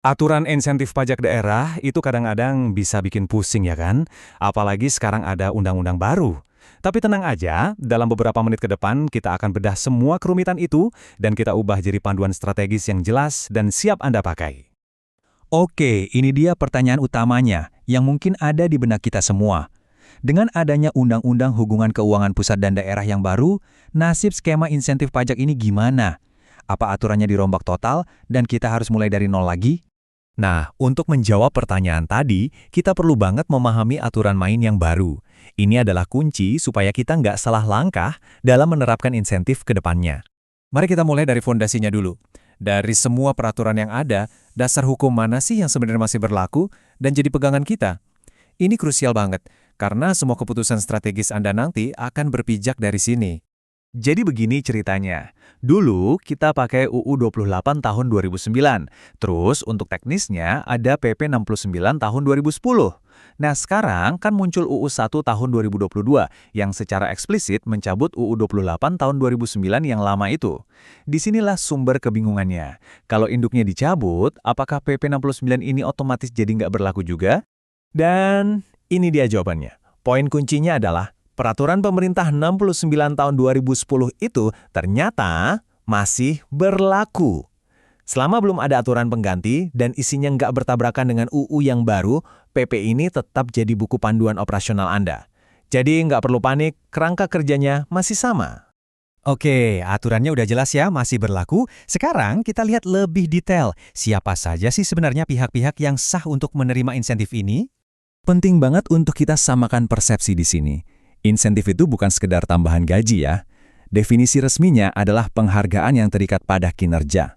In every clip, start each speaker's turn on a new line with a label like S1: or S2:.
S1: Aturan insentif pajak daerah itu kadang-kadang bisa bikin pusing ya kan? Apalagi sekarang ada undang-undang baru. Tapi tenang aja, dalam beberapa menit ke depan kita akan bedah semua kerumitan itu dan kita ubah jadi panduan strategis yang jelas dan siap Anda pakai.
S2: Oke, ini dia pertanyaan utamanya yang mungkin ada di benak kita semua. Dengan adanya Undang-Undang Hubungan Keuangan Pusat dan Daerah yang baru, nasib skema insentif pajak ini gimana? Apa aturannya dirombak total dan kita harus mulai dari nol lagi?
S3: Nah, untuk menjawab pertanyaan tadi, kita perlu banget memahami aturan main yang baru. Ini adalah kunci supaya kita nggak salah langkah dalam menerapkan insentif ke depannya.
S4: Mari kita mulai dari fondasinya dulu. Dari semua peraturan yang ada, dasar hukum mana sih yang sebenarnya masih berlaku dan jadi pegangan kita? Ini krusial banget, karena semua keputusan strategis Anda nanti akan berpijak dari sini.
S3: Jadi begini ceritanya. Dulu kita pakai UU 28 tahun 2009. Terus untuk teknisnya ada PP 69 tahun 2010. Nah sekarang kan muncul UU 1 tahun 2022 yang secara eksplisit mencabut UU 28 tahun 2009 yang lama itu. Disinilah sumber kebingungannya. Kalau induknya dicabut, apakah PP 69 ini otomatis jadi nggak berlaku juga? Dan ini dia jawabannya. Poin kuncinya adalah Peraturan Pemerintah 69 tahun 2010 itu ternyata masih berlaku. Selama belum ada aturan pengganti dan isinya nggak bertabrakan dengan UU yang baru, PP ini tetap jadi buku panduan operasional Anda. Jadi nggak perlu panik, kerangka kerjanya masih sama.
S2: Oke, aturannya udah jelas ya, masih berlaku. Sekarang kita lihat lebih detail. Siapa saja sih sebenarnya pihak-pihak yang sah untuk menerima insentif ini? Penting banget untuk kita samakan persepsi di sini. Insentif itu bukan sekedar tambahan gaji ya. Definisi resminya adalah penghargaan yang terikat pada kinerja.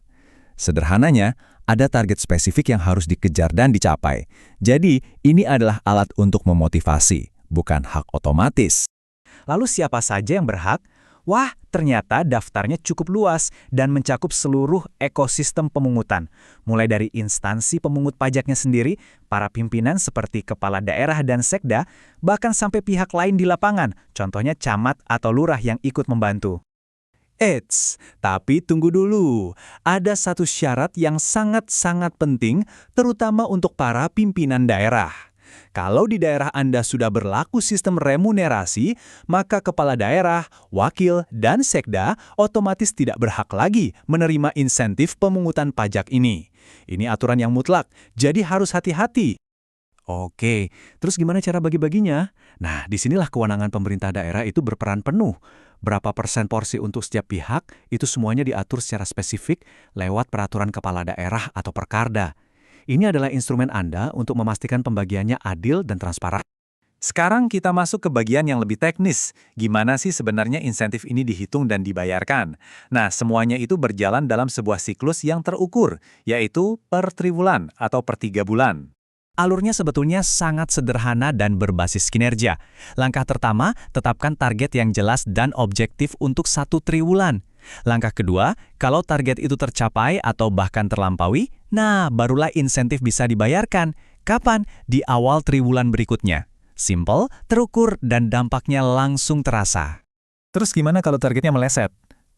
S2: Sederhananya, ada target spesifik yang harus dikejar dan dicapai. Jadi, ini adalah alat untuk memotivasi, bukan hak otomatis.
S5: Lalu siapa saja yang berhak? Wah, ternyata daftarnya cukup luas dan mencakup seluruh ekosistem pemungutan. Mulai dari instansi pemungut pajaknya sendiri, para pimpinan seperti kepala daerah dan sekda, bahkan sampai pihak lain di lapangan, contohnya camat atau lurah yang ikut membantu.
S2: Eits, tapi tunggu dulu. Ada satu syarat yang sangat-sangat penting, terutama untuk para pimpinan daerah. Kalau di daerah Anda sudah berlaku sistem remunerasi, maka kepala daerah, wakil, dan sekda otomatis tidak berhak lagi menerima insentif pemungutan pajak ini. Ini aturan yang mutlak, jadi harus hati-hati. Oke, terus gimana cara bagi-baginya? Nah, disinilah kewenangan pemerintah daerah itu berperan penuh. Berapa persen porsi untuk setiap pihak, itu semuanya diatur secara spesifik lewat peraturan kepala daerah atau perkarda. Ini adalah instrumen Anda untuk memastikan pembagiannya adil dan transparan. Sekarang kita masuk ke bagian yang lebih teknis. Gimana sih sebenarnya insentif ini dihitung dan dibayarkan? Nah, semuanya itu berjalan dalam sebuah siklus yang terukur, yaitu per triwulan atau per 3 bulan. Alurnya sebetulnya sangat sederhana dan berbasis kinerja. Langkah pertama, tetapkan target yang jelas dan objektif untuk 1 triwulan. Langkah kedua, kalau target itu tercapai atau bahkan terlampaui, nah barulah insentif bisa dibayarkan. Kapan? Di awal triwulan berikutnya. Simple, terukur, dan dampaknya langsung terasa.
S4: Terus gimana kalau targetnya meleset?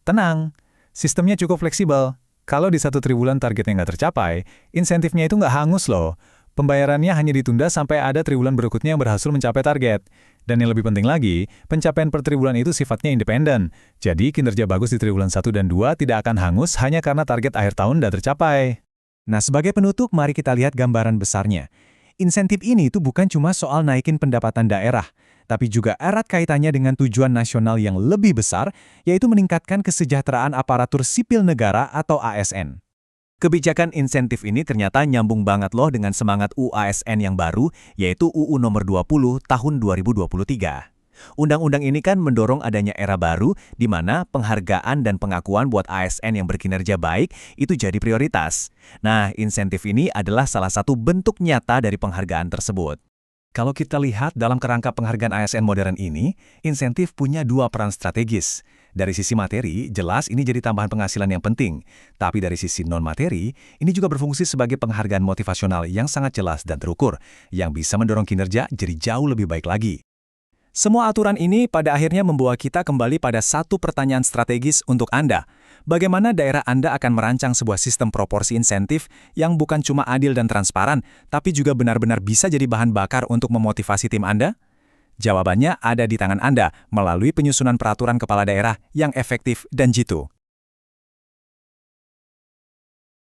S4: Tenang, sistemnya cukup fleksibel. Kalau di 1 triwulan targetnya nggak tercapai, insentifnya itu nggak hangus loh. Pembayarannya hanya ditunda sampai ada triwulan berikutnya yang berhasil mencapai target. Dan yang lebih penting lagi, pencapaian per triwulan itu sifatnya independen. Jadi kinerja bagus di triwulan 1 dan 2 tidak akan hangus hanya karena target akhir tahun tidak tercapai.
S2: Nah, sebagai penutup, mari kita lihat gambaran besarnya. Insentif ini itu bukan cuma soal naikin pendapatan daerah, tapi juga erat kaitannya dengan tujuan nasional yang lebih besar, yaitu meningkatkan kesejahteraan aparatur sipil negara atau ASN. Kebijakan insentif ini ternyata nyambung banget loh dengan semangat UASN yang baru, yaitu UU nomor 20 tahun 2023. Undang-undang ini kan mendorong adanya era baru di mana penghargaan dan pengakuan buat ASN yang berkinerja baik itu jadi prioritas. Nah, insentif ini adalah salah satu bentuk nyata dari penghargaan tersebut. Kalau kita lihat dalam kerangka penghargaan ASN modern ini, insentif punya 2 peran strategis. Dari sisi materi, jelas ini jadi tambahan penghasilan yang penting. Tapi dari sisi non-materi, ini juga berfungsi sebagai penghargaan motivasional yang sangat jelas dan terukur, yang bisa mendorong kinerja jadi jauh lebih baik lagi. Semua aturan ini pada akhirnya membawa kita kembali pada satu pertanyaan strategis untuk Anda. Bagaimana daerah Anda akan merancang sebuah sistem proporsi insentif yang bukan cuma adil dan transparan, tapi juga benar-benar bisa jadi bahan bakar untuk memotivasi tim Anda? Jawabannya ada di tangan Anda melalui penyusunan peraturan kepala daerah yang efektif dan jitu.